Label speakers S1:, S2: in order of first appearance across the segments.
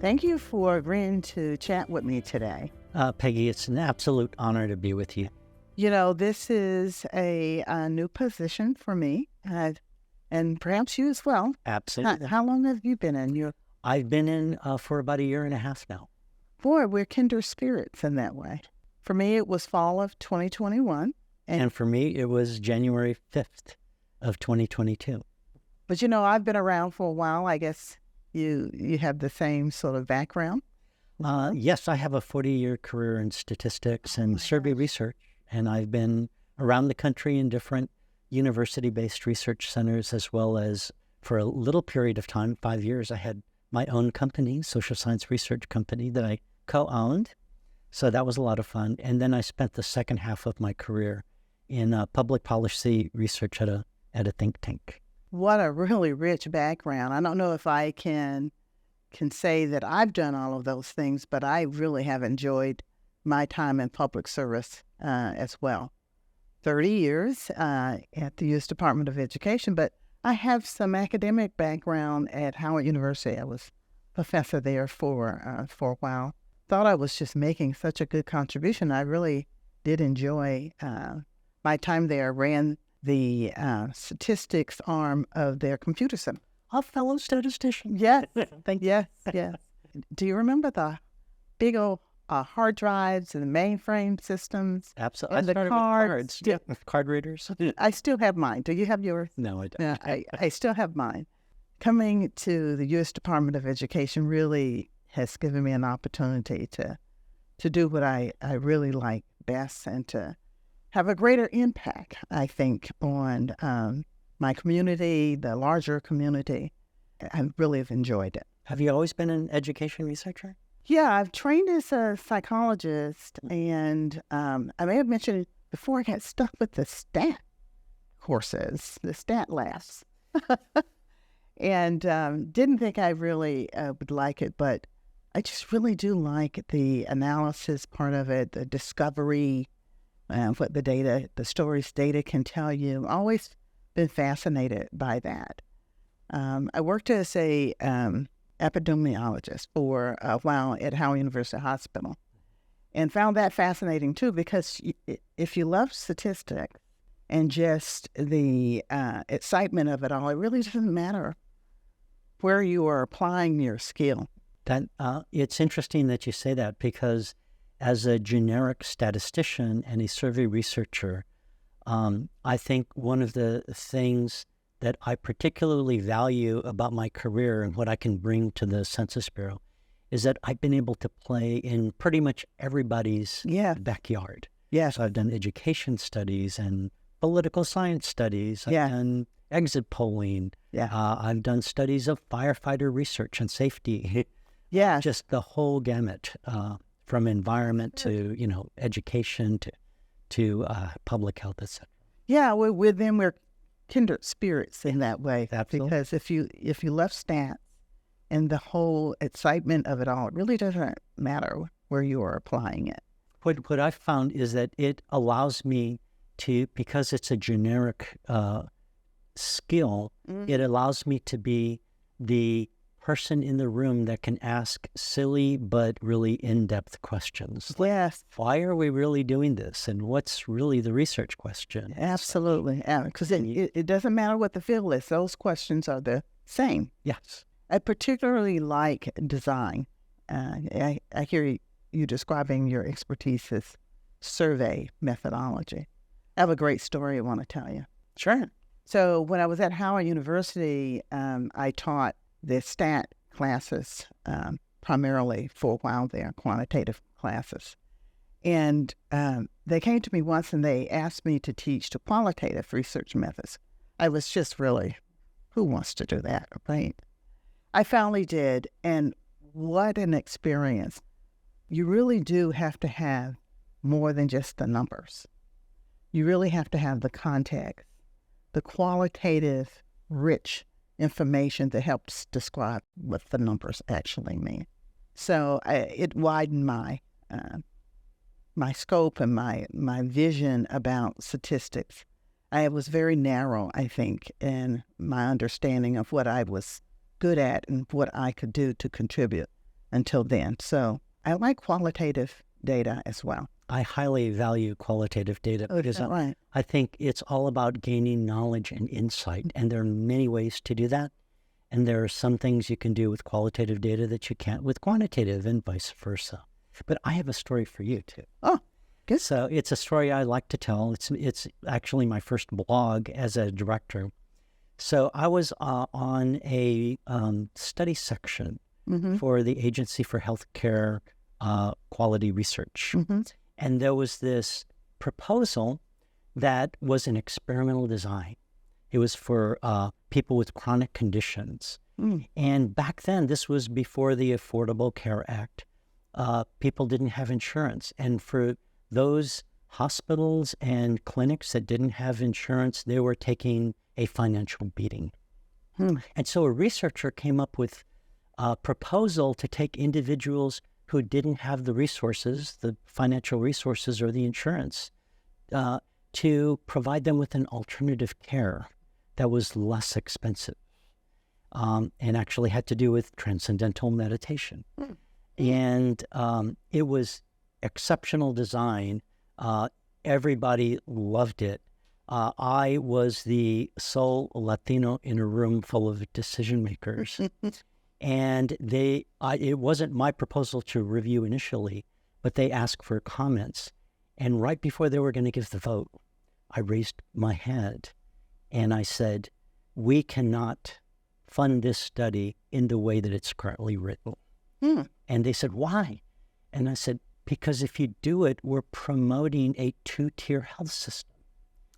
S1: Thank you for agreeing to chat with me today.
S2: Peggy, it's an absolute honor to be with you.
S1: You know, this is a new position for me, and perhaps you as well.
S2: Absolutely.
S1: How long have you been in?
S2: I've been in for about a year and a half now.
S1: Boy, we're kindred spirits in that way. For me, it was fall of 2021.
S2: And for me, it was January 5th of 2022.
S1: But, you know, I've been around for a while. I guess you have the same sort of background.
S2: Yes, I have a 40-year career in statistics and survey research, and I've been around the country in different university-based research centers, as well as for a little period of time, 5 years, I had my own company, social science research company that I co-owned. So that was a lot of fun. And then I spent the second half of my career in public policy research at a think tank.
S1: What a really rich background. I don't know if I can say that I've done all of those things, but I really have enjoyed my time in public service as well. 30 years at the U.S. Department of Education, but I have some academic background at Howard University. I was professor there for a while. Thought I was just making such a good contribution. I really did enjoy my time there. Ran the statistics arm of their computer center.
S2: A fellow statistician.
S1: Yes, yes. Do you remember the big old hard drives and the mainframe systems?
S2: Absolutely.
S1: And the cards.
S2: Yeah, card readers.
S1: I still have mine. Do you have yours?
S2: No, I don't.
S1: I still have mine. Coming to the U.S. Department of Education really has given me an opportunity to do what I really like best and to have a greater impact, I think, on my community, the larger community. I really have enjoyed it.
S2: Have you always been an education researcher?
S1: Yeah, I've trained as a psychologist, and I may have mentioned before I got stuck with the stat courses, the stat labs, and didn't think I really would like it, but I just really do like the analysis part of it, the discovery, what the stories data can tell you. Always been fascinated by that. I worked as a epidemiologist for a while at Howard University Hospital and found that fascinating too, because if you love statistics and just the excitement of it all, it really doesn't matter where you are applying your skill.
S2: It's interesting that you say that, because as a generic statistician and a survey researcher, I think one of the things that I particularly value about my career and what I can bring to the Census Bureau is that I've been able to play in pretty much everybody's backyard.
S1: Yes.
S2: So I've done education studies and political science studies. I've done exit polling. I've done studies of firefighter research and safety.
S1: Yeah.
S2: Just the whole gamut, from environment to, education to public health, etc.
S1: Yeah, with them we're kindred spirits in that way.
S2: Absolutely.
S1: Because if you love stats and the whole excitement of it all, it really doesn't matter where you are applying it.
S2: What I've found is that it allows me to, because it's a generic skill, it allows me to be the person in the room that can ask silly but really in-depth questions.
S1: Yes.
S2: Why are we really doing this? And what's really the research question?
S1: Absolutely. Because it doesn't matter what the field is. Those questions are the same.
S2: Yes.
S1: I particularly like design. I hear you describing your expertise as survey methodology. I have a great story I want to tell you.
S2: Sure.
S1: So when I was at Howard University, I taught the stat classes primarily for a while there, quantitative classes. And they came to me once and they asked me to teach the qualitative research methods. I was just really, who wants to do that, right? I finally did, and what an experience. You really do have to have more than just the numbers. You really have to have the context, the qualitative, rich information that helps describe what the numbers actually mean. So it widened my scope and my vision about statistics. I was very narrow, I think, in my understanding of what I was good at and what I could do to contribute until then. So I like qualitative data as well.
S2: I highly value qualitative data because
S1: Right.
S2: I think it's all about gaining knowledge and insight, and there are many ways to do that. And there are some things you can do with qualitative data that you can't with quantitative, and vice versa. But I have a story for you too.
S1: Oh, good.
S2: So it's a story I like to tell. It's actually my first blog as a director. So I was on a study section for the Agency for Healthcare Quality Research. And there was this proposal that was an experimental design. It was for people with chronic conditions. And back then, this was before the Affordable Care Act. People didn't have insurance. And for those hospitals and clinics that didn't have insurance, they were taking a financial beating. And so a researcher came up with a proposal to take individuals who didn't have the resources, the financial resources or the insurance, to provide them with an alternative care that was less expensive, and actually had to do with transcendental meditation. And it was exceptional design. Everybody loved it. I was the sole Latino in a room full of decision makers. And it wasn't my proposal to review initially, but they asked for comments. And right before they were going to give the vote, I raised my hand and I said, we cannot fund this study in the way that it's currently written. And they said, why? And I said, because if you do it, we're promoting a two-tier health system.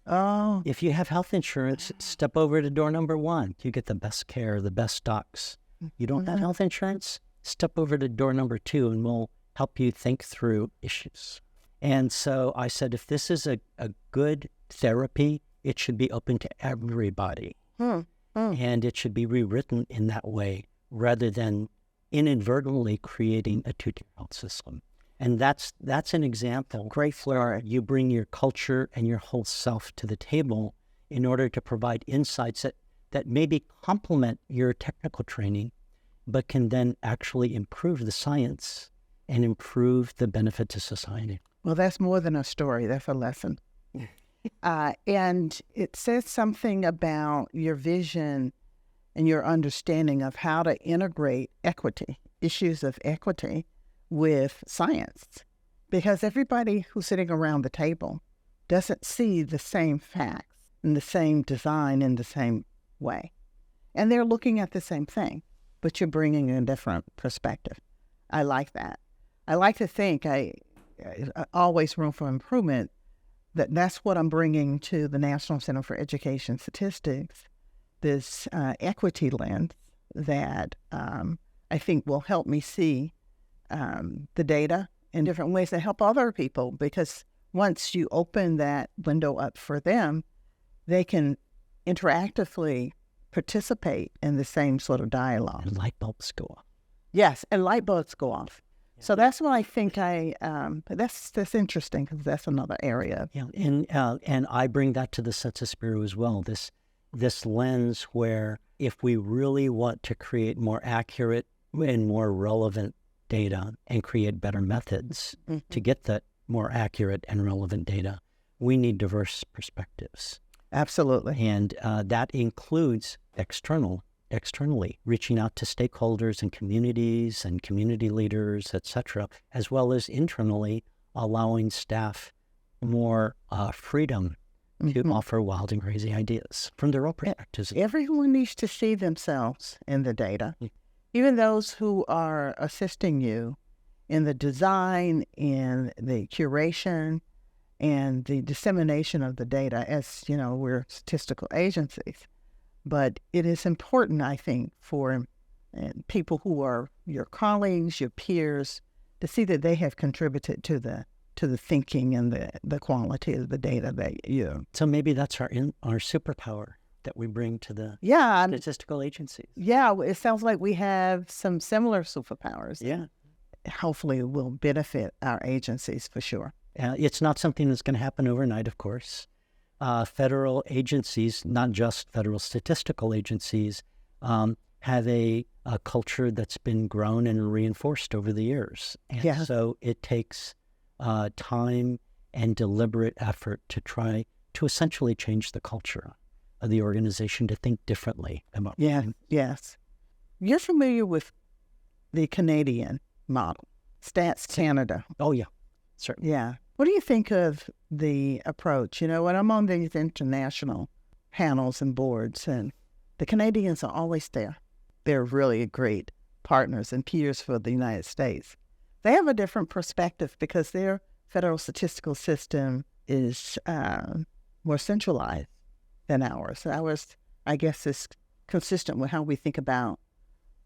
S1: Oh.
S2: If you have health insurance, step over to door number 1. You get the best care, the best docs. You don't have health insurance? Step over to door number 2 and we'll help you think through issues. And so I said, if this is a good therapy, it should be open to everybody. And it should be rewritten in that way rather than inadvertently creating a two-tier health system. And that's an example. Great, where you bring your culture and your whole self to the table in order to provide insights that maybe complement your technical training, but can then actually improve the science and improve the benefit to society.
S1: Well, that's more than a story. That's a lesson. And it says something about your vision and your understanding of how to integrate equity, issues of equity, with science. Because everybody who's sitting around the table doesn't see the same facts and the same design in the same way. And they're looking at the same thing, but you're bringing a different perspective. I like that. I like to think always room for improvement. That's what I'm bringing to the National Center for Education Statistics, this equity lens that I think will help me see the data in different ways that help other people, because once you open that window up for them, they can interactively participate in the same sort of dialogue.
S2: And light bulbs go off.
S1: Yes, and light bulbs go off. So that's what I think that's interesting, because that's another area.
S2: Yeah, and I bring that to the Census Bureau as well, this lens where if we really want to create more accurate and more relevant data and create better methods to get that more accurate and relevant data, we need diverse perspectives.
S1: Absolutely.
S2: And that includes externally reaching out to stakeholders and community leaders, etc., as well as internally allowing staff more freedom to offer wild and crazy ideas from their own perspectives.
S1: Everyone needs to see themselves in the data, even those who are assisting you in the design, in the curation, and the dissemination of the data. As you know, we're statistical agencies. But it is important, I think, for people who are your colleagues, your peers, to see that they have contributed to the thinking and the quality of the data that you.
S2: So maybe that's our superpower that we bring to the statistical agencies.
S1: Yeah, it sounds like we have some similar superpowers.
S2: Yeah.
S1: Hopefully it will benefit our agencies for sure.
S2: It's not something that's going to happen overnight, of course. Federal agencies, not just federal statistical agencies, have a culture that's been grown and reinforced over the years. And so it takes time and deliberate effort to try to essentially change the culture of the organization to think differently about
S1: Yes. You're familiar with the Canadian model, Stats Canada.
S2: Oh, yeah, certainly.
S1: Yeah. What do you think of the approach? You know, when I'm on these international panels and boards, and the Canadians are always there. They're really great partners and peers for the United States. They have a different perspective because their federal statistical system is more centralized than ours. Ours, I guess, is consistent with how we think about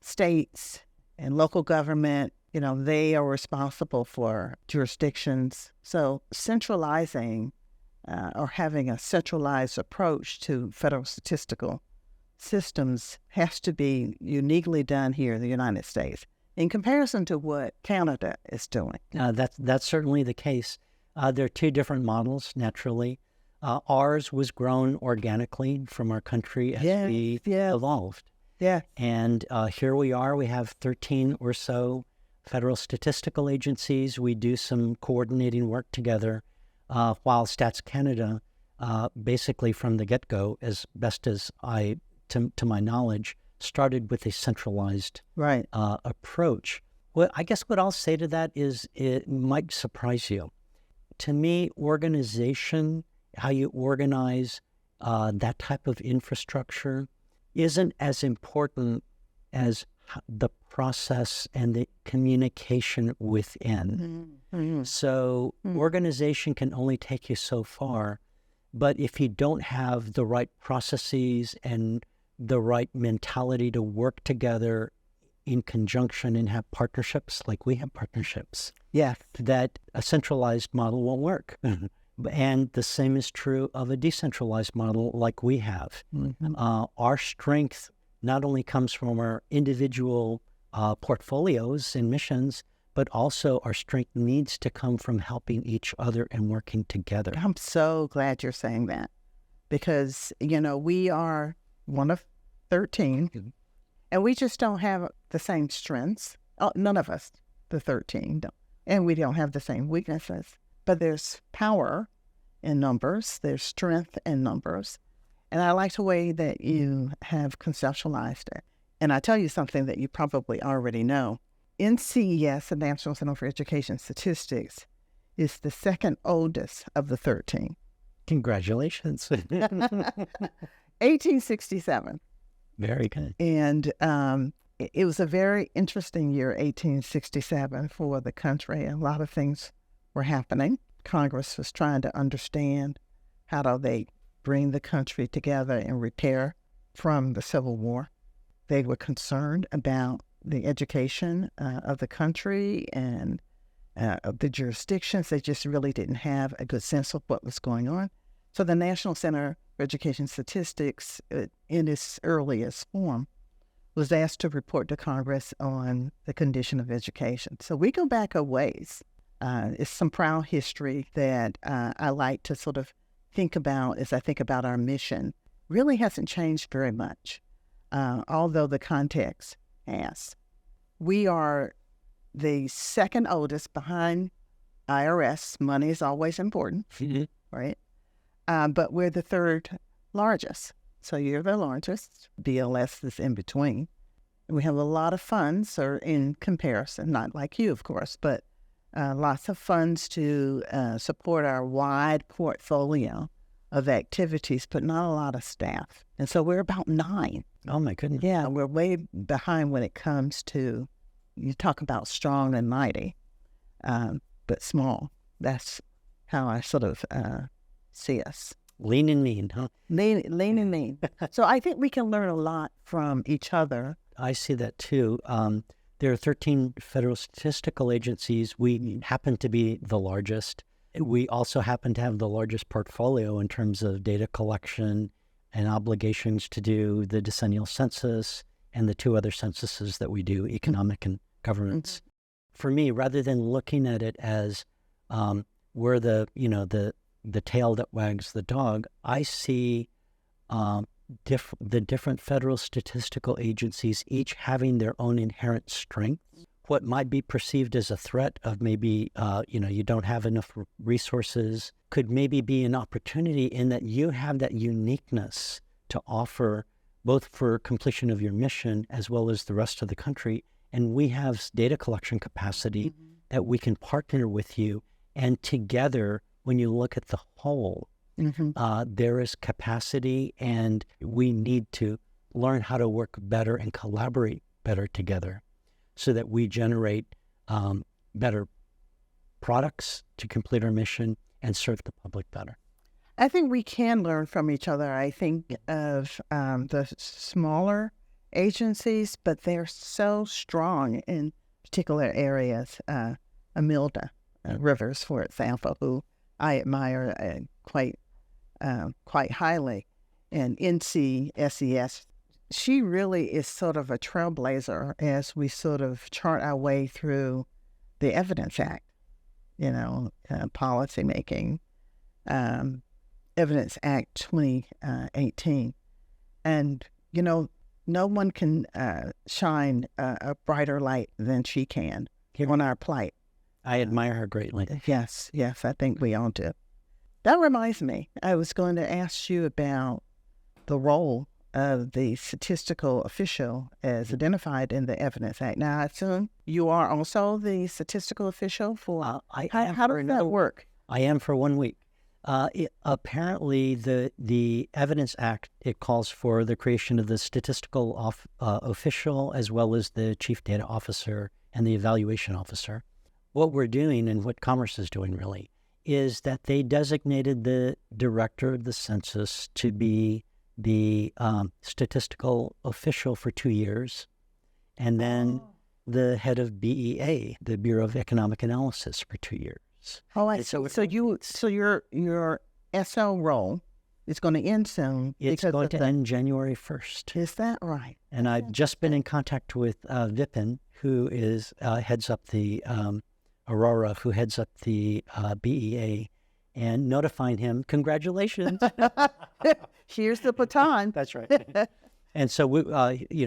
S1: states and local government. You know, they are responsible for jurisdictions. So centralizing or having a centralized approach to federal statistical systems has to be uniquely done here in the United States in comparison to what Canada is doing.
S2: That's certainly the case. There are two different models, naturally. Ours was grown organically from our country as we evolved.
S1: Yeah.
S2: And here we are. We have 13 or so federal statistical agencies. We do some coordinating work together, while Stats Canada, basically from the get-go, as best as to my knowledge, started with a centralized approach. Well, I guess what I'll say to that is it might surprise you. To me, organization, how you organize that type of infrastructure isn't as important as the process and the communication within.
S1: Mm-hmm.
S2: So organization can only take you so far, but if you don't have the right processes and the right mentality to work together in conjunction and have partnerships like we have partnerships, that a centralized model won't work. And the same is true of a decentralized model like we have. Our strength not only comes from our individual portfolios and missions, but also our strength needs to come from helping each other and working together.
S1: I'm so glad you're saying that because, you know, we are one of 13 and we just don't have the same strengths. None of us, the 13, don't. And we don't have the same weaknesses. But there's power in numbers, there's strength in numbers. And I like the way that you have conceptualized it. And I tell you something that you probably already know. NCES, the National Center for Education Statistics, is the second oldest of the 13.
S2: Congratulations.
S1: 1867.
S2: Very good.
S1: And it was a very interesting year, 1867, for the country. A lot of things were happening. Congress was trying to understand how do they bring the country together and repair from the Civil War. They were concerned about the education of the country and of the jurisdictions. They just really didn't have a good sense of what was going on. So the National Center for Education Statistics, in its earliest form, was asked to report to Congress on the condition of education. So we go back a ways. It's some proud history that I like to sort of think about as I think about our mission. Really hasn't changed very much, although the context has. We are the second oldest behind IRS. Money is always important, right? But we're the third largest. So you're the largest. BLS is in between. We have a lot of funds, or in comparison, not like you, of course, but lots of funds to support our wide portfolio of activities, but not a lot of staff. And so we're about 9.
S2: Oh, my goodness.
S1: Yeah, we're way behind when it comes to, you talk about strong and mighty, but small. That's how I sort of see us.
S2: Lean and mean, huh?
S1: Lean and mean. So I think we can learn a lot from each other.
S2: I see that too. There are 13 federal statistical agencies. We happen to be the largest. We also happen to have the largest portfolio in terms of data collection and obligations to do the decennial census and the 2 other censuses that we do, economic and governance. For me, rather than looking at it as we're the tail that wags the dog, I see the different federal statistical agencies, each having their own inherent strengths. What might be perceived as a threat of maybe, you don't have enough resources could maybe be an opportunity in that you have that uniqueness to offer both for completion of your mission as well as the rest of the country. And we have data collection capacity that we can partner with you. And together, when you look at the whole, there is capacity, and we need to learn how to work better and collaborate better together so that we generate better products to complete our mission and serve the public better.
S1: I think we can learn from each other. I think of the smaller agencies, but they're so strong in particular areas. Amilda Rivers, for example, who I admire quite highly, and NCES. She really is sort of a trailblazer as we sort of chart our way through the Evidence Act, policy making, Evidence Act 2018. And, no one can shine a brighter light than she can on our plight.
S2: I admire her greatly.
S1: Yes, I think we all do. That reminds me, I was going to ask you about the role of the statistical official as identified in the Evidence Act. Now, I assume you are also the statistical official for, how does that work?
S2: I am for 1 week. Apparently, the Evidence Act, it calls for the creation of the statistical official as well as the chief data officer and the evaluation officer. What we're doing, and what Commerce is doing really, is that they designated the director of the census to be the statistical official for 2 years, and then the head of BEA, the Bureau of Economic Analysis, for 2 years.
S1: Oh, I see. So your SO role is going to end soon.
S2: It's going to end January 1st.
S1: Is that right?
S2: And I've just been in contact with Vipin, who heads up the Aurora, who heads up the BEA, and notifying him, congratulations.
S1: Here's the baton.
S2: That's right. And so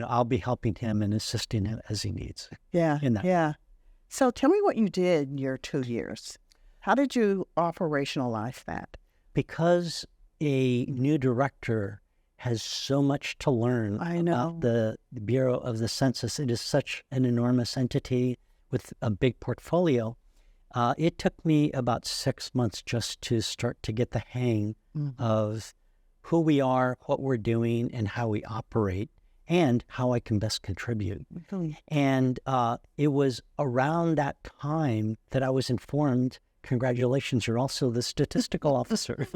S2: I'll be helping him and assisting him as he needs.
S1: Yeah. So tell me what you did in your 2 years. How did you operationalize that?
S2: Because a new director has so much to learn about the Bureau of the Census. It is such an enormous entity with a big portfolio. It took me about 6 months just to start to get the hang of who we are, what we're doing, and how we operate, and how I can best contribute. And it was around that time that I was informed, congratulations, you're also the statistical officer.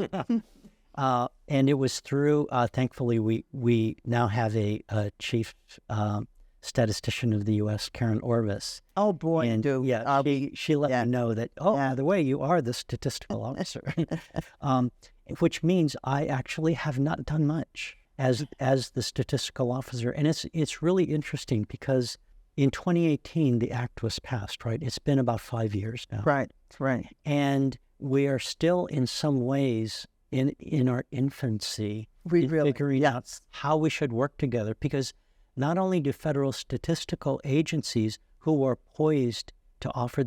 S2: And it was through, thankfully, we now have a chief statistician of the U.S., Karen Orvis.
S1: Oh, boy.
S2: And she let me know that, by the way, you are the statistical officer, which means I actually have not done much as the statistical officer. And it's really interesting because in 2018, the act was passed, right? It's been about 5 years now.
S1: Right.
S2: And we are still in some ways in our infancy figuring out how we should work together, because not only do federal statistical agencies who are poised to offer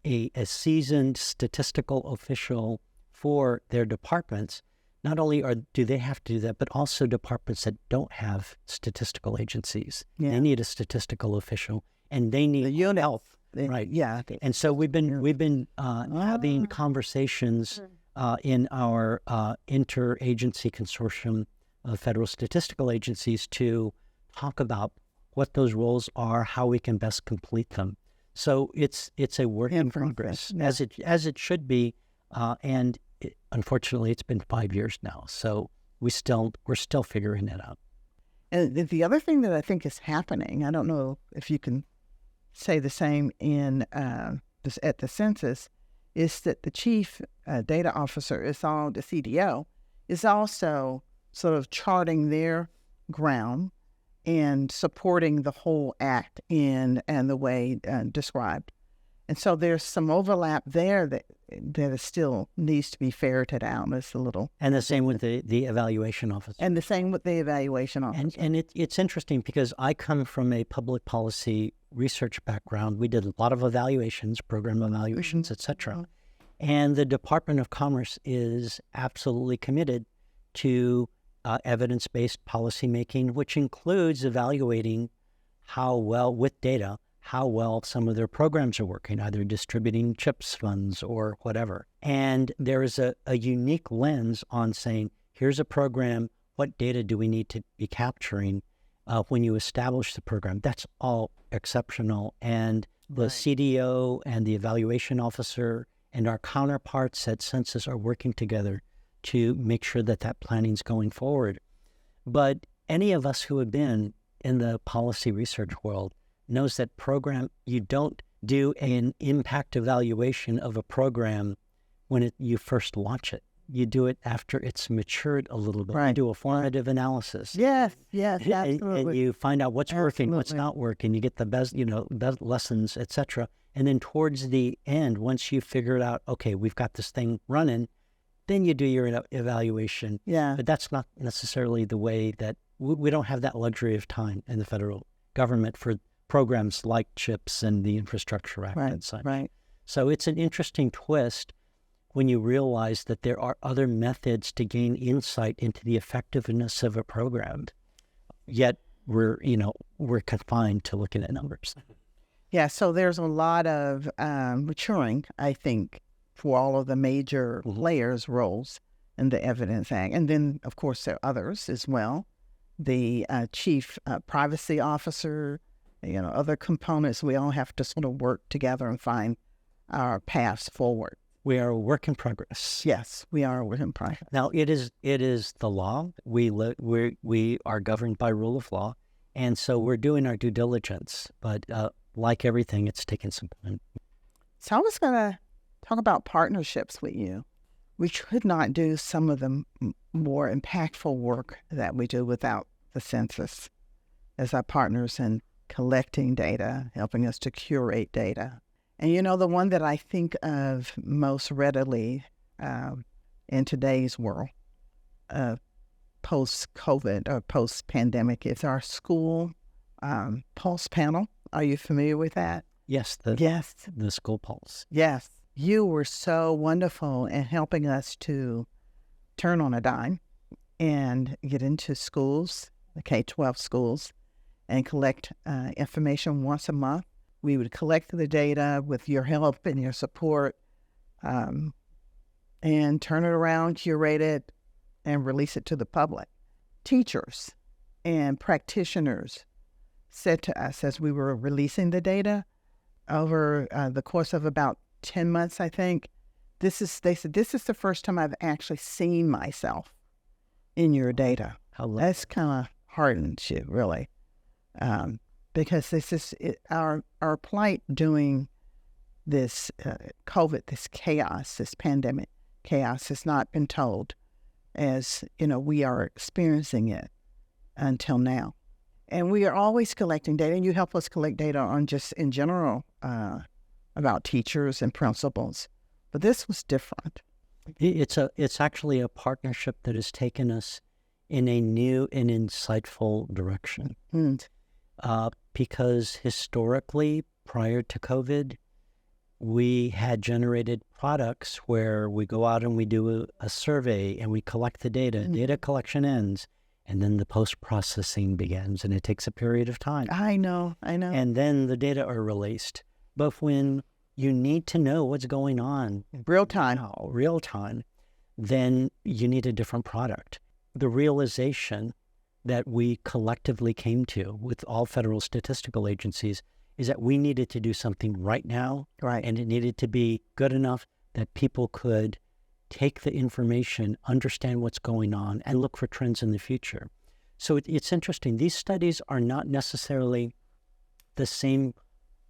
S2: a seasoned statistical official for their departments, not only do they have to do that, but also departments that don't have statistical agencies. Yeah. They need a statistical official, and they need help. Right.
S1: Yeah.
S2: And so we've been having conversations in our interagency consortium of federal statistical agencies to talk about what those roles are, how we can best complete them. So it's a work in progress, as it should be, and unfortunately, it's been 5 years now. So we're still figuring it out.
S1: And the other thing that I think is happening, I don't know if you can say the same at the census, is that the chief data officer the CDO is also sort of charting their ground and supporting the whole act and the way described. And so there's some overlap there that is still needs to be ferreted out. It's a little.
S2: And the same with the evaluation officer.
S1: And the same with the evaluation officer.
S2: And it's interesting because I come from a public policy research background. We did a lot of evaluations, program evaluations, et cetera. And the Department of Commerce is absolutely committed to evidence-based policymaking, which includes evaluating how well, with data, how well some of their programs are working, either distributing CHIPS funds or whatever. And there is a unique lens on saying, here's a program, what data do we need to be capturing when you establish the program? That's all exceptional. And the CDO and the evaluation officer and our counterparts at Census are working together to make sure that that planning is going forward. But any of us who have been in the policy research world knows that you don't do an impact evaluation of a program when you first launch it. You do it after it's matured a little bit. You do a formative analysis.
S1: Yes, absolutely.
S2: And you find out what's working, what's not working. You get the best lessons, et cetera. And then towards the end, once you figure it out, okay, we've got this thing running, then you do your evaluation.
S1: Yeah.
S2: But that's not necessarily the way that we don't have that luxury of time in the federal government for programs like CHIPS and the Infrastructure Act and such.
S1: Right.
S2: So it's an interesting twist when you realize that there are other methods to gain insight into the effectiveness of a program. Yet we're confined to looking at numbers.
S1: Yeah, so there's a lot of maturing, I think, for all of the major players' roles in the Evidence Act. And then, of course, there are others as well. The chief privacy officer, other components. We all have to sort of work together and find our paths forward.
S2: We are a work in progress.
S1: Yes, we are a work in progress.
S2: Now, it is the law. We are governed by rule of law, and so we're doing our due diligence. But like everything, it's taken some time.
S1: So I was going to talk about partnerships with you. We could not do some of the more impactful work that we do without the census as our partners in collecting data, helping us to curate data. And the one that I think of most readily in today's world, post-COVID or post-pandemic, is our school pulse panel. Are you familiar with that?
S2: Yes. The school pulse.
S1: Yes. You were so wonderful in helping us to turn on a dime and get into schools, the K-12 schools, and collect information once a month. We would collect the data with your help and your support and turn it around, curate it, and release it to the public. Teachers and practitioners said to us as we were releasing the data over the course of about 10 months, I think, they said, this is the first time I've actually seen myself in your data. That's kind of hardens you, really. Because this is our plight during this COVID, this chaos, this pandemic chaos has not been told as, we are experiencing it until now. And we are always collecting data, and you help us collect data on just in general about teachers and principals. But this was different.
S2: It's actually a partnership that has taken us in a new and insightful direction. Because historically, prior to COVID, we had generated products where we go out and we do a survey and we collect the data. Data collection ends, and then the post-processing begins, and it takes a period of time.
S1: I know.
S2: And then the data are released. But when you need to know what's going on
S1: real time,
S2: then you need a different product. The realization that we collectively came to with all federal statistical agencies is that we needed to do something right now, and it needed to be good enough that people could take the information, understand what's going on, and look for trends in the future. So it's interesting. These studies are not necessarily the same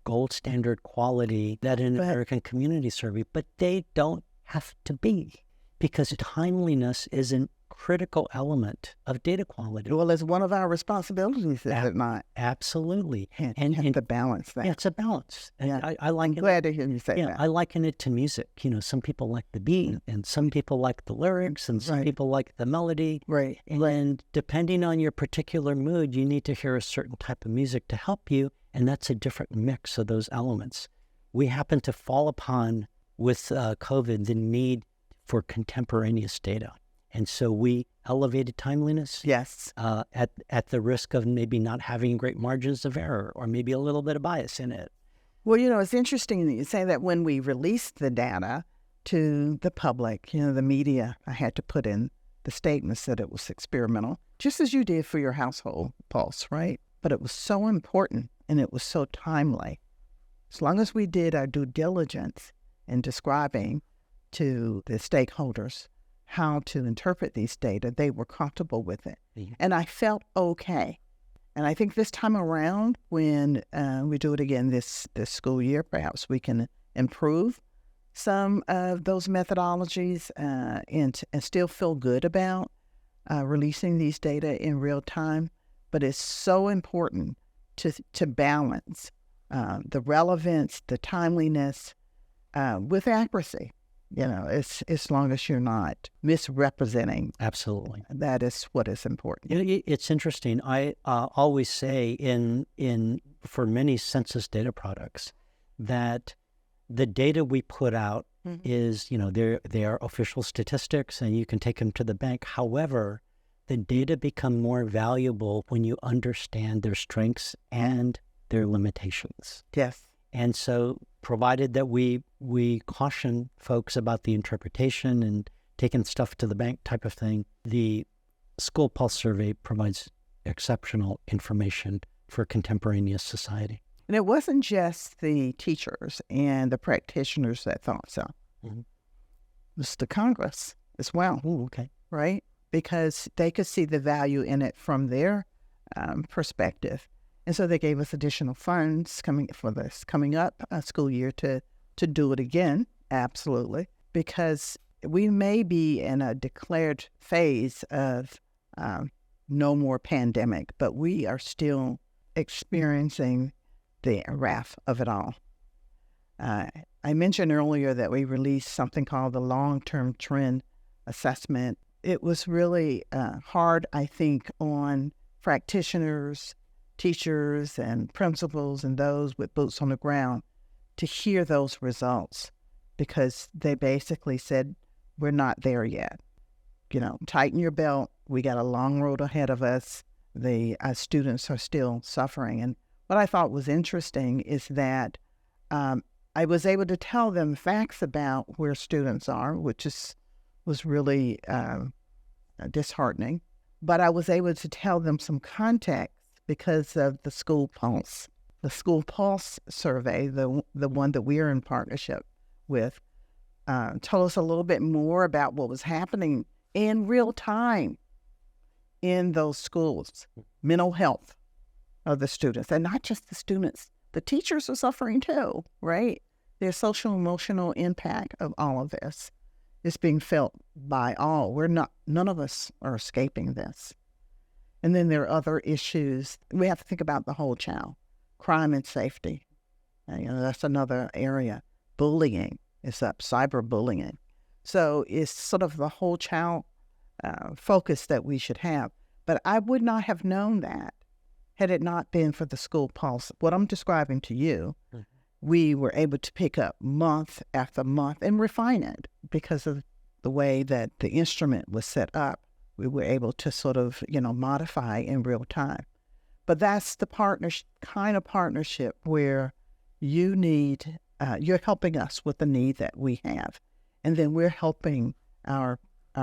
S2: gold standard quality that an American Community Survey, but they don't have to be, because timeliness is critical element of data quality.
S1: Well, it's one of our responsibilities, is it not?
S2: Absolutely.
S1: And to balance that.
S2: Yeah, it's a balance. And I like
S1: I'm glad to hear you say that.
S2: I liken it to music. Some people like the beat, and some people like the lyrics, and some people like the melody.
S1: Right.
S2: And depending on your particular mood, you need to hear a certain type of music to help you, and that's a different mix of those elements. We happen to fall upon, with COVID, the need for contemporaneous data. And so we elevated timeliness.
S1: Yes.
S2: At the risk of maybe not having great margins of error, or maybe a little bit of bias in it.
S1: Well, it's interesting that you say that. When we released the data to the public, the media, I had to put in the statements that it was experimental, just as you did for your household pulse, right? But it was so important, and it was so timely. As long as we did our due diligence in describing to the stakeholders how to interpret these data, they were comfortable with it. Mm-hmm. And I felt okay. And I think this time around, when we do it again this school year, perhaps we can improve some of those methodologies and still feel good about releasing these data in real time. But it's so important to balance the relevance, the timeliness with accuracy. As long as you're not misrepresenting.
S2: Absolutely.
S1: That is what is important.
S2: It's interesting. I always say for many census data products that the data we put out is, they are official statistics, and you can take them to the bank. However, the data become more valuable when you understand their strengths and their limitations.
S1: Yes.
S2: And so, provided that we caution folks about the interpretation and taking stuff to the bank type of thing, the School Pulse Survey provides exceptional information for contemporaneous society.
S1: And it wasn't just the teachers and the practitioners that thought so. Mm-hmm. It was the Congress as well.
S2: Oh, okay.
S1: Right? Because they could see the value in it from their perspective. And so they gave us additional funds coming up school year to do it again, absolutely, because we may be in a declared phase of no more pandemic, but we are still experiencing the wrath of it all. I mentioned earlier that we released something called the long-term trend assessment. It was really hard, I think, on practitioners, teachers and principals and those with boots on the ground to hear those results, because they basically said, we're not there yet. Tighten your belt. We got a long road ahead of us. The students are still suffering. And what I thought was interesting is that I was able to tell them facts about where students are, which was really disheartening. But I was able to tell them some context because of the School Pulse. The School Pulse survey, the one that we're in partnership with, told us a little bit more about what was happening in real time in those schools. Mental health of the students, and not just the students. The teachers are suffering too, right? Their social emotional impact of all of this is being felt by all. None of us are escaping this. And then there are other issues. We have to think about the whole child. Crime and safety. That's another area. Bullying is up, cyberbullying. So it's sort of the whole child focus that we should have. But I would not have known that had it not been for the School Pulse. What I'm describing to you, we were able to pick up month after month and refine it because of the way that the instrument was set up. We were able to sort of, modify in real time. But that's the kind of partnership where you're helping us with the need that we have. And then we're helping our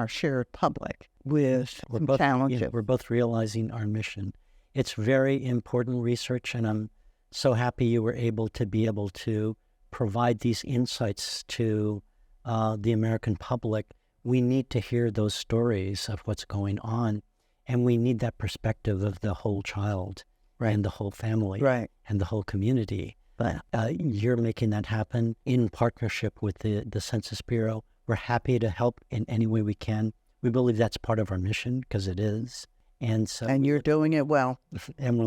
S1: shared public with some challenges.
S2: We're both realizing our mission. It's very important research, and I'm so happy you were able to provide these insights to the American public. We need to hear those stories of what's going on, and we need that perspective of the whole child and the whole family and the whole community. But you're making that happen in partnership with the Census Bureau. We're happy to help in any way we can. We believe that's part of our mission because it is. And so,
S1: And you're doing it well.
S2: and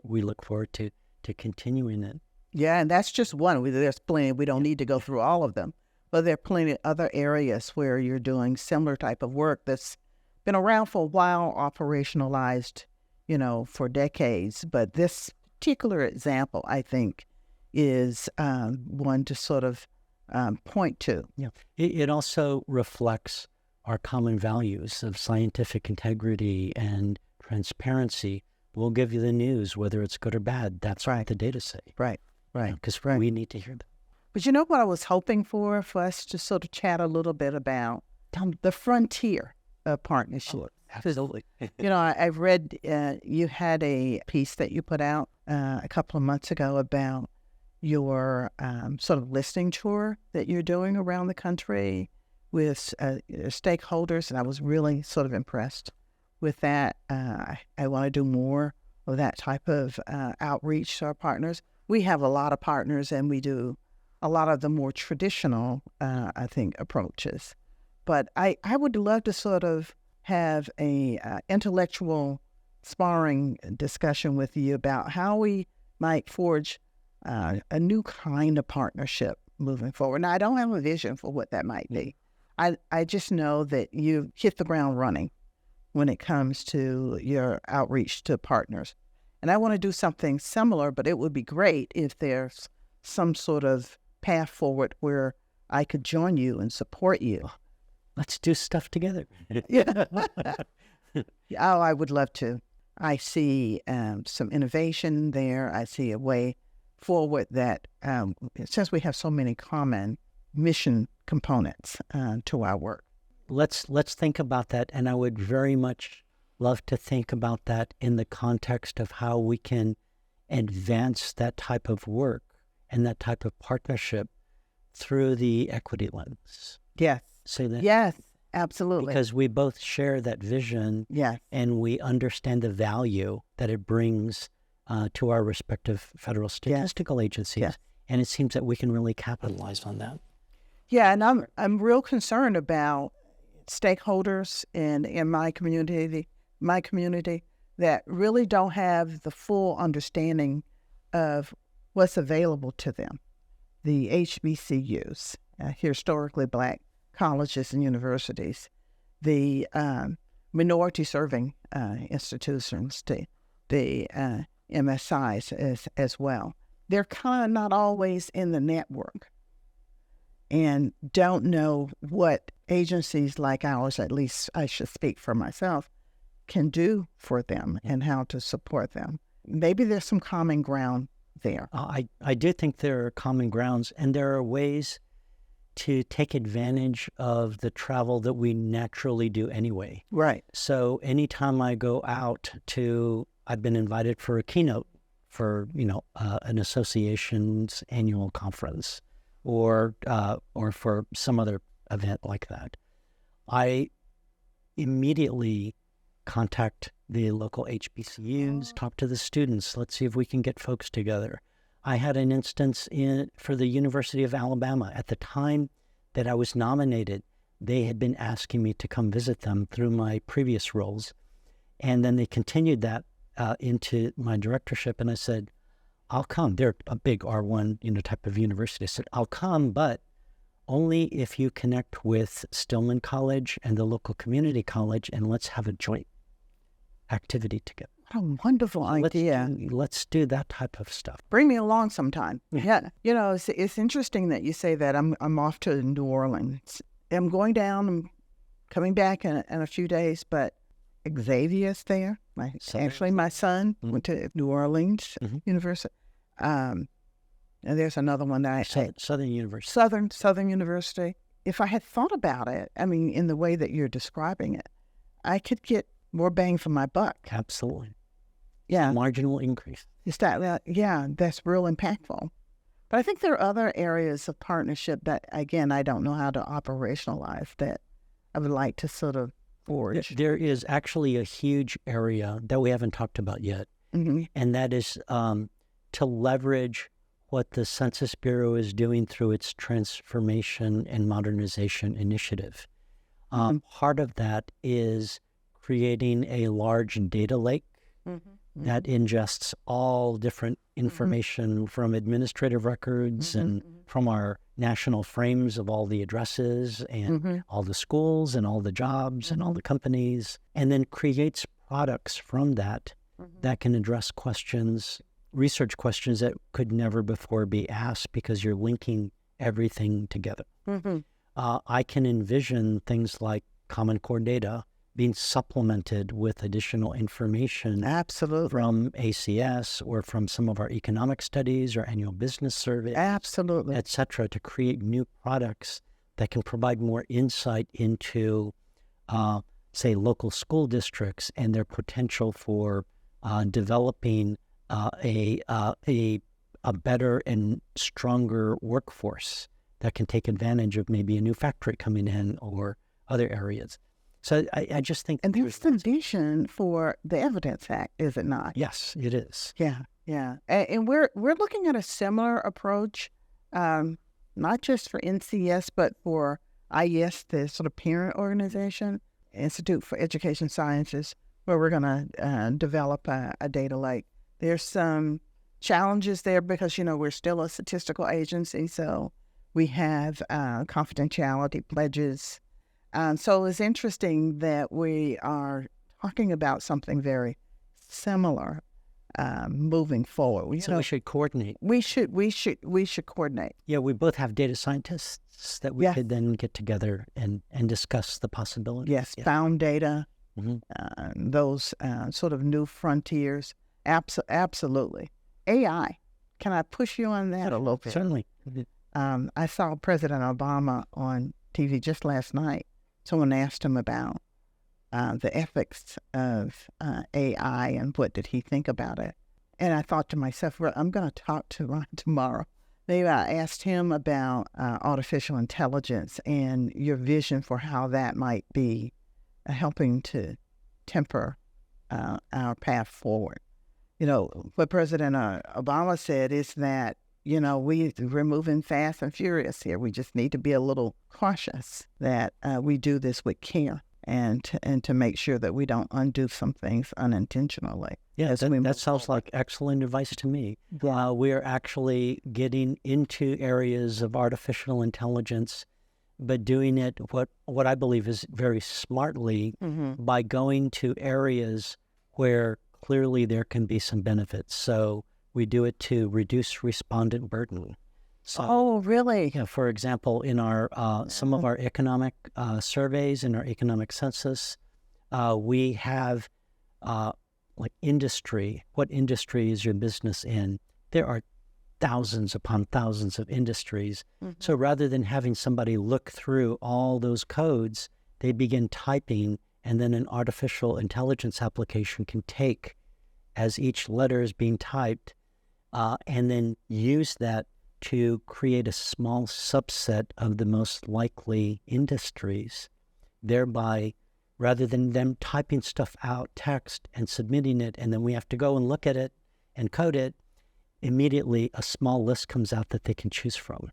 S2: we look forward to continuing it.
S1: Yeah, and that's just one. There's plenty. We don't need to go through all of them, but there are plenty of other areas where you're doing similar type of work that's been around for a while, operationalized, for decades. But this particular example, I think, is one to sort of point to.
S2: Yeah, it also reflects our common values of scientific integrity and transparency. We'll give you the news, whether it's good or bad. That's what the data say.
S1: Right.
S2: Because we need to hear that.
S1: But you know what I was hoping for us to sort of chat a little bit about? The frontier of partnership.
S2: Oh, absolutely.
S1: I've read you had a piece that you put out a couple of months ago about your sort of listening tour that you're doing around the country with stakeholders, and I was really sort of impressed with that. I want to do more of that type of outreach to our partners. We have a lot of partners, and we do a lot of the more traditional, I think, approaches. But I would love to sort of have a intellectual sparring discussion with you about how we might forge a new kind of partnership moving forward. Now, I don't have a vision for what that might be. I just know that you hit the ground running when it comes to your outreach to partners. And I want to do something similar, but it would be great if there's some sort of path forward where I could join you and support you.
S2: Let's do stuff together.
S1: Yeah. Oh, I would love to. I see some innovation there. I see a way forward that, since we have so many common mission components to our work.
S2: Let's think about that, and I would very much love to think about that in the context of how we can advance that type of work and that type of partnership through the equity lens.
S1: Yes.
S2: Say that?
S1: Yes, absolutely.
S2: Because we both share that vision,
S1: yes,
S2: and we understand the value that it brings to our respective federal statistical agencies.
S1: Yes.
S2: And it seems that we can really capitalize on that.
S1: Yeah, and I'm real concerned about stakeholders in my community that really don't have the full understanding of what's available to them. The HBCUs, historically Black colleges and universities, the minority serving institutions, the MSIs as well. They're kind of not always in the network and don't know what agencies like ours, at least I should speak for myself, can do for them and how to support them. Maybe there's some common ground there.
S2: I do think there are common grounds, and there are ways to take advantage of the travel that we naturally do anyway.
S1: Right.
S2: So anytime I go out I've been invited for a keynote for, an association's annual conference or for some other event like that. I immediately contact the local HBCUs, talk to the students. Let's see if we can get folks together. I had an instance for the University of Alabama. At the time that I was nominated, they had been asking me to come visit them through my previous roles. And then they continued that into my directorship. And I said, I'll come. They're a big R1 type of university. I said, I'll come, but only if you connect with Stillman College and the local community college, and let's have a joint activity together.
S1: What a wonderful idea.
S2: Let's do that type of stuff.
S1: Bring me along sometime. Yeah. It's interesting that you say that. I'm off to New Orleans. I'm going down. I'm coming back in a few days, but Xavier's there. Actually, my son went to New Orleans University. And there's another one that
S2: Southern University.
S1: Southern University. If I had thought about it, in the way that you're describing it, I could get more bang for my buck.
S2: Absolutely.
S1: Yeah.
S2: Marginal increase.
S1: That's real impactful. But I think there are other areas of partnership that, again, I don't know how to operationalize that I would like to sort of forge.
S2: There is actually a huge area that we haven't talked about yet, and that is to leverage what the Census Bureau is doing through its transformation and modernization initiative. Part of that is creating a large data lake that ingests all different information from administrative records and from our national frames of all the addresses and all the schools and all the jobs and all the companies, and then creates products from that that can address questions, research questions that could never before be asked because you're linking everything together. I can envision things like Common Core data being supplemented with additional information
S1: Absolutely.
S2: from ACS or from some of our economic studies or annual business surveys,
S1: Absolutely.
S2: et cetera, to create new products that can provide more insight into, say, local school districts and their potential for developing a better and stronger workforce that can take advantage of maybe a new factory coming in or other areas. So I just think...
S1: And there's the vision for the Evidence Act, is it not?
S2: Yes, it is.
S1: Yeah. And we're looking at a similar approach, not just for NCES, but for IES, the sort of parent organization, Institute for Education Sciences, where we're going to develop a data lake. There's some challenges there because, we're still a statistical agency, so we have confidentiality pledges. So it's interesting that we are talking about something very similar moving forward.
S2: We should coordinate.
S1: We should coordinate.
S2: Yeah, we both have data scientists that we could then get together and discuss the possibilities.
S1: Yes, found data, those sort of new frontiers. Absolutely. AI. Can I push you on that a little bit?
S2: Certainly.
S1: I saw President Obama on TV just last night. Someone asked him about the ethics of AI and what did he think about it. And I thought to myself, well, I'm going to talk to Ron tomorrow. Maybe I asked him about artificial intelligence and your vision for how that might be helping to temper our path forward. What President Obama said is that, we're moving fast and furious here. We just need to be a little cautious that we do this with care and to make sure that we don't undo some things unintentionally.
S2: Yeah, that sounds like excellent advice to me. We are actually getting into areas of artificial intelligence, but doing it what I believe is very smartly by going to areas where clearly there can be some benefits. So we do it to reduce respondent burden. So,
S1: oh, really?
S2: Yeah, for example, in our some of our economic surveys, in our economic census, we have like industry. What industry is your business in? There are thousands upon thousands of industries. So rather than having somebody look through all those codes, they begin typing, and then an artificial intelligence application can take as each letter is being typed, and then use that to create a small subset of the most likely industries, thereby, rather than them typing stuff out, text, and submitting it, and then we have to go and look at it and code it, immediately a small list comes out that they can choose from.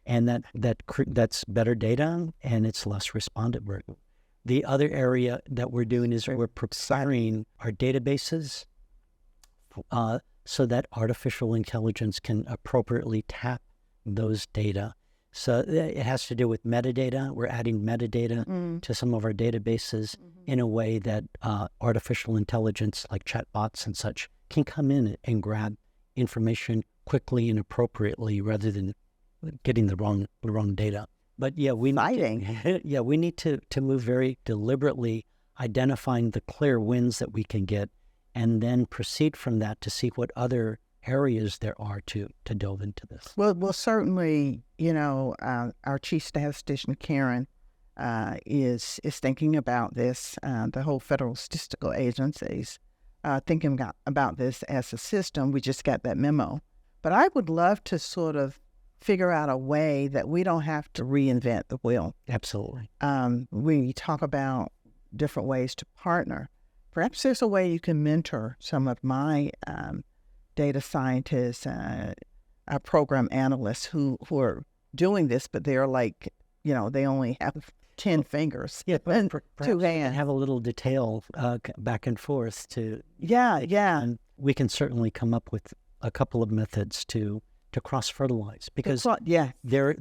S2: And that's better data, and it's less respondent burden. The other area that we're doing is we're preparing our databases so that artificial intelligence can appropriately tap those data. So it has to do with metadata. We're adding metadata to some of our databases in a way that artificial intelligence, like chatbots and such, can come in and grab information quickly and appropriately rather than getting the wrong data. But yeah, we need to move very deliberately, identifying the clear wins that we can get, and then proceed from that to see what other areas there are to delve into this.
S1: Well, certainly, our chief statistician, Karen, is thinking about this. The whole federal statistical agencies thinking about this as a system. We just got that memo. But I would love to sort of figure out a way that we don't have to reinvent the wheel.
S2: Absolutely.
S1: We talk about different ways to partner. Perhaps there's a way you can mentor some of my data scientists, program analysts who are doing this, but they're like, they only have 10 fingers.
S2: Yeah,
S1: and
S2: perhaps
S1: two
S2: we can
S1: hands.
S2: have a little detail back and forth to.
S1: Yeah, yeah.
S2: And we can certainly come up with a couple of methods to cross-fertilize, because
S1: Yeah.
S2: there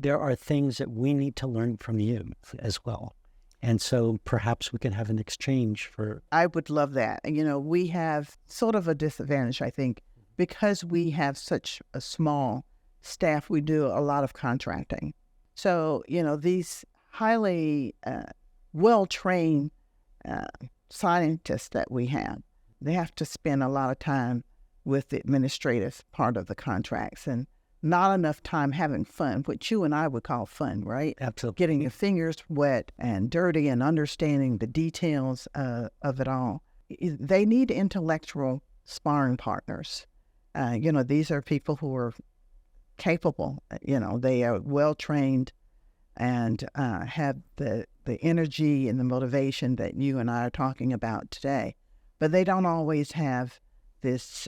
S2: are things that we need to learn from you as well. And so perhaps we can have an exchange for.
S1: I would love that. And, we have sort of a disadvantage, I think, because we have such a small staff. We do a lot of contracting. So, these highly well-trained scientists that we have, they have to spend a lot of time with the administrative part of the contracts and not enough time having fun, which you and I would call fun, right?
S2: Absolutely.
S1: Getting your fingers wet and dirty and understanding the details of it all. They need intellectual sparring partners. These are people who are capable. They are well-trained and have the energy and the motivation that you and I are talking about today. But they don't always have this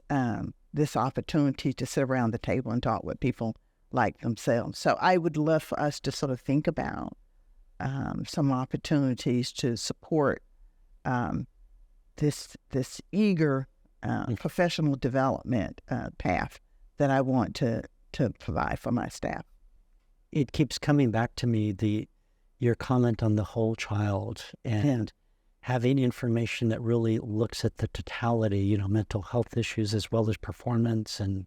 S1: opportunity to sit around the table and talk with people like themselves. So I would love for us to sort of think about some opportunities to support this eager professional development path that I want to provide for my staff.
S2: It keeps coming back to me, your comment on the whole child and having information that really looks at the totality, mental health issues as well as performance and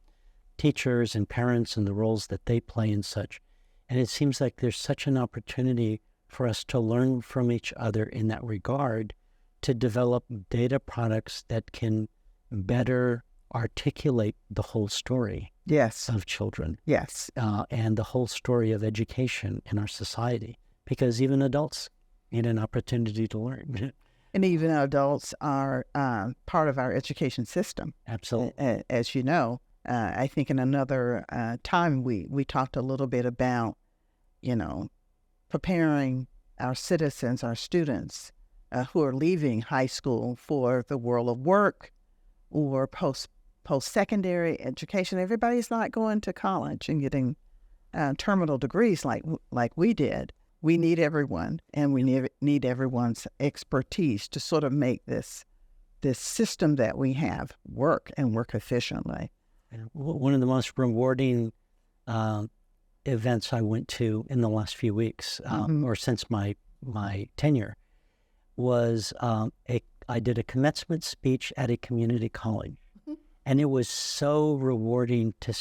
S2: teachers and parents and the roles that they play and such. And it seems like there's such an opportunity for us to learn from each other in that regard, to develop data products that can better articulate the whole story of children.
S1: Yes.
S2: And the whole story of education in our society, because even adults need an opportunity to learn.
S1: And even adults are part of our education system.
S2: Absolutely.
S1: As you know, I think in another time we talked a little bit about, preparing our citizens, our students who are leaving high school for the world of work or post-secondary education. Everybody's not going to college and getting terminal degrees like we did. We need everyone, and we need everyone's expertise to sort of make this system that we have work and work efficiently.
S2: One of the most rewarding events I went to in the last few weeks, or since my tenure, was I did a commencement speech at a community college, and it was so rewarding to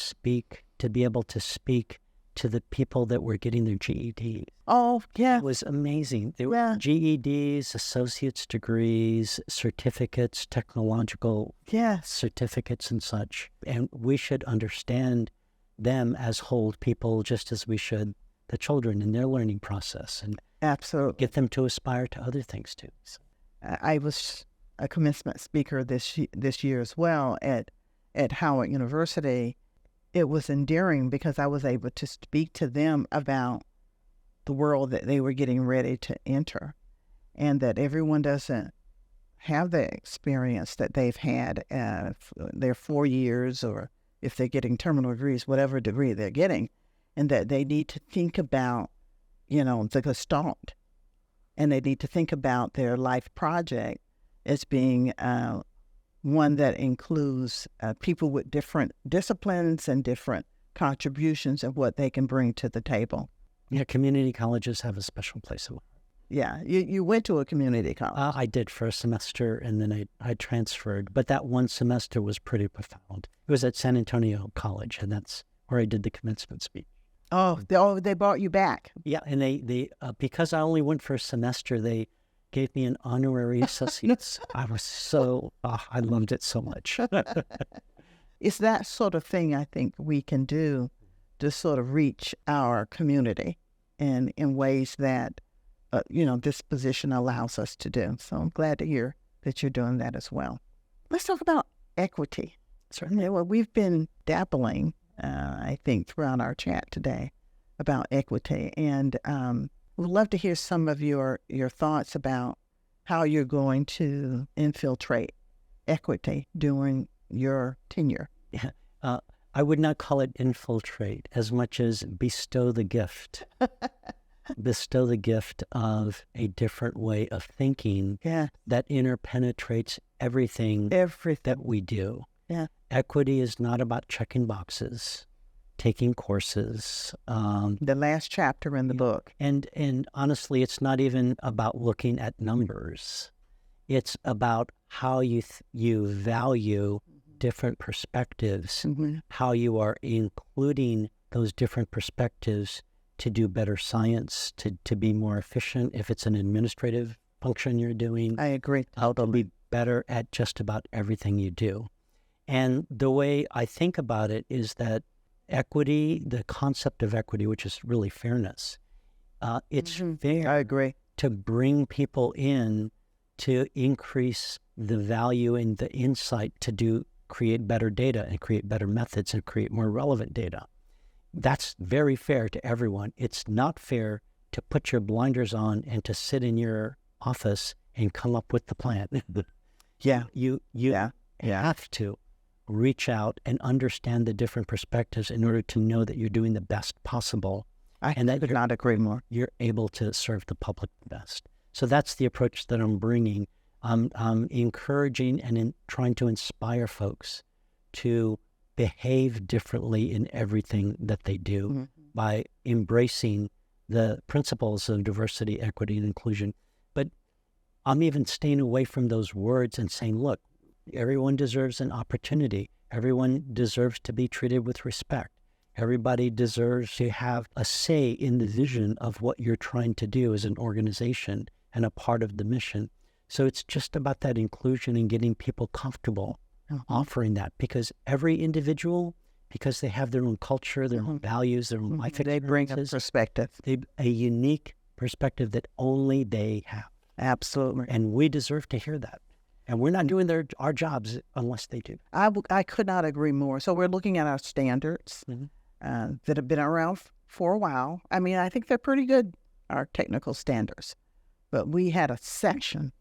S2: be able to speak to the people that were getting their GEDs.
S1: Oh, yeah.
S2: It was amazing. There were GEDs, associate's degrees, certificates, technological certificates and such. And we should understand them as whole people just as we should the children in their learning process, and
S1: absolutely
S2: get them to aspire to other things too. So.
S1: I was a commencement speaker this year as well at Howard University. It was endearing because I was able to speak to them about the world that they were getting ready to enter, and that everyone doesn't have the experience that they've had their 4 years, or if they're getting terminal degrees, whatever degree they're getting, and that they need to think about, the Gestalt, and they need to think about their life project as being one that includes people with different disciplines and different contributions of what they can bring to the table.
S2: Yeah, community colleges have a special place in my heart.
S1: Yeah, you went to a community college.
S2: I did for a semester, and then I transferred. But that one semester was pretty profound. It was at San Antonio College, and that's where I did the commencement speech.
S1: Oh, they brought you back.
S2: Yeah, and they because I only went for a semester, they gave me an honorary associate's. I loved it so much.
S1: It's that sort of thing I think we can do to sort of reach our community in ways that, this position allows us to do. So I'm glad to hear that you're doing that as well. Let's talk about equity. Certainly. Well, we've been dabbling, I think, throughout our chat today about equity. And we'd love to hear some of your thoughts about how you're going to infiltrate equity during your tenure.
S2: Yeah. I would not call it infiltrate as much as bestow the gift. bestow the gift of a different way of thinking that interpenetrates everything that we do.
S1: Yeah.
S2: Equity is not about checking boxes, taking courses.
S1: The last chapter in the book.
S2: And honestly, it's not even about looking at numbers. It's about how you value different perspectives, how you are including those different perspectives to do better science, to be more efficient. If it's an administrative function you're doing,
S1: I agree.
S2: How to be better at just about everything you do. And the way I think about it is that equity, the concept of equity, which is really fairness, it's fair.
S1: I agree.
S2: To bring people in to increase the value and the insight to create better data and create better methods and create more relevant data. That's very fair to everyone. It's not fair to put your blinders on and to sit in your office and come up with the plan. You have to reach out and understand the different perspectives in order to know that you're doing the best possible.
S1: I could not agree more.
S2: You're able to serve the public the best. So that's the approach that I'm bringing. I'm encouraging and trying to inspire folks to behave differently in everything that they do by embracing the principles of diversity, equity, and inclusion. But I'm even staying away from those words and saying, look, everyone deserves an opportunity. Everyone deserves to be treated with respect. Everybody deserves to have a say in the vision of what you're trying to do as an organization and a part of the mission. So it's just about that inclusion and getting people comfortable offering that, because every individual, because they have their own culture, their own values, their own life experiences,
S1: they bring a perspective.
S2: A unique perspective that only they have.
S1: Absolutely.
S2: And we deserve to hear that. And we're not doing our jobs unless they do.
S1: I could not agree more. So we're looking at our standards that have been around for a while. I mean, I think they're pretty good, our technical standards. But we had a section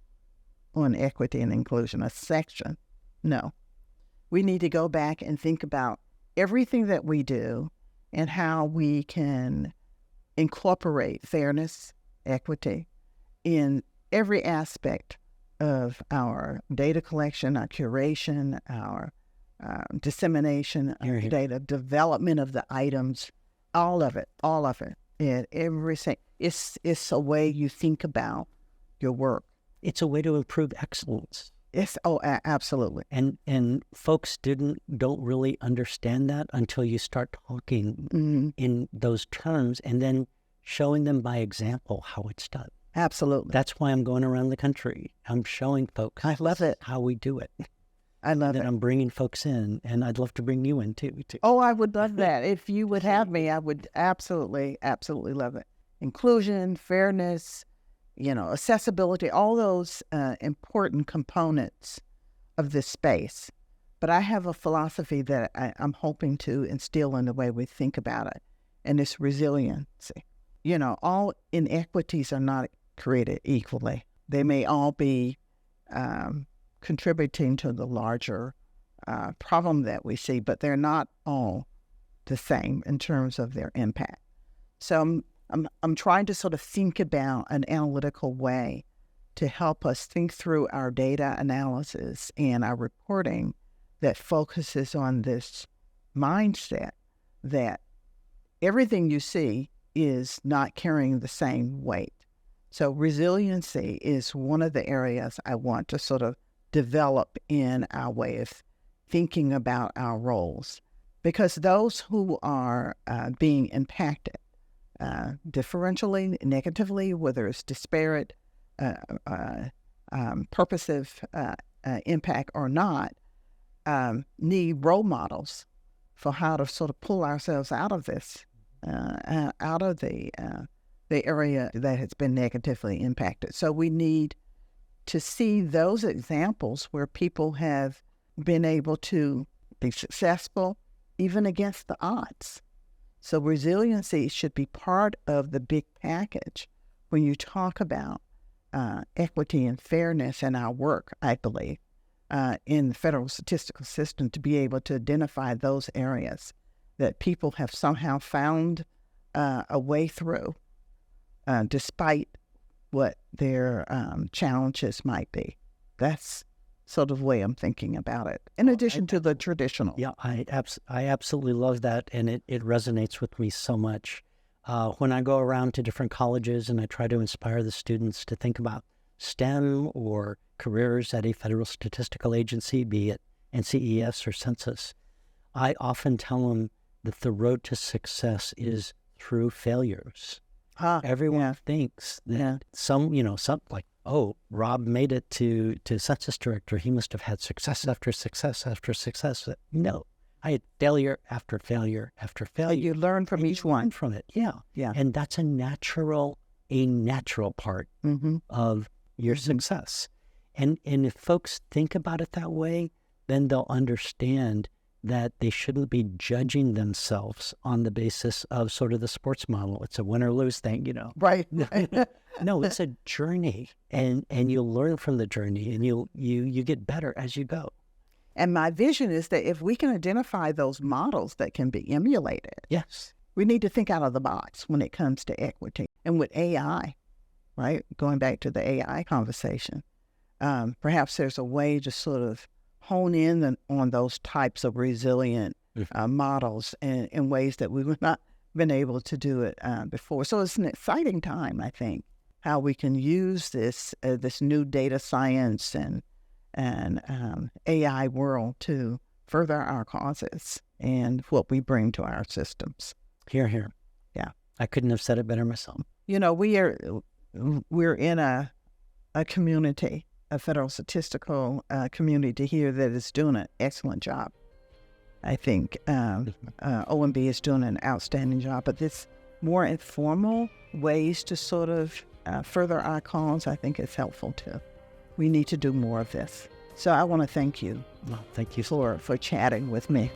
S1: on equity and inclusion, a section. No. We need to go back and think about everything that we do and how we can incorporate fairness, equity in every aspect of our data collection, our curation, our dissemination of data, development of the items, all of it. And everything. It's a way you think about your work.
S2: It's a way to improve excellence.
S1: Absolutely.
S2: And folks don't really understand that until you start talking in those terms and then showing them by example how it's done.
S1: Absolutely.
S2: That's why I'm going around the country. I'm showing folks.
S1: I love it.
S2: How we do it.
S1: I love it.
S2: And I'm bringing folks in, and I'd love to bring you in too.
S1: Oh, I would love that. If you would have me, I would absolutely love it. Inclusion, fairness, accessibility, all those important components of this space. But I have a philosophy that I'm hoping to instill in the way we think about it, and it's resiliency. All inequities are not created equally. They may all be contributing to the larger problem that we see, but they're not all the same in terms of their impact. So I'm trying to sort of think about an analytical way to help us think through our data analysis and our reporting that focuses on this mindset that everything you see is not carrying the same weight. So resiliency is one of the areas I want to sort of develop in our way of thinking about our roles, because those who are being impacted differentially, negatively, whether it's disparate, purposive impact or not, need role models for how to sort of pull ourselves out of this, out of the area that has been negatively impacted. So we need to see those examples where people have been able to be successful even against the odds. So resiliency should be part of the big package when you talk about equity and fairness in our work, I believe, in the federal statistical system, to be able to identify those areas that people have somehow found a way through despite what their challenges might be. That's sort of the way I'm thinking about it, in addition to the traditional.
S2: Yeah, I absolutely love that, and it resonates with me so much. When I go around to different colleges and I try to inspire the students to think about STEM or careers at a federal statistical agency, be it NCES or Census, I often tell them that the road to success is through failures. Everyone thinks that some like, oh, Rob made it to Census Director. He must have had success after success after success. No, I had failure after failure after failure.
S1: You learn from each one.
S2: From it, yeah. And that's a natural part of your success. And if folks think about it that way, then they'll understand that they shouldn't be judging themselves on the basis of sort of the sports model. It's a win or lose thing,
S1: Right.
S2: No, it's a journey, and you'll learn from the journey, and you get better as you go.
S1: And my vision is that if we can identify those models that can be emulated,
S2: yes,
S1: we need to think out of the box when it comes to equity. And with AI, right, going back to the AI conversation, perhaps there's a way to sort of hone in on those types of resilient models in ways that we would not been able to do it before. So it's an exciting time, I think, how we can use this new data science and AI world to further our causes and what we bring to our systems.
S2: Hear, hear.
S1: Yeah,
S2: I couldn't have said it better myself.
S1: We're in a community, a federal statistical community here that is doing an excellent job. I think OMB is doing an outstanding job, but this more informal ways to sort of further our cause, I think is helpful too. We need to do more of this. So I want to thank you.
S2: Well, thank you
S1: for chatting with me.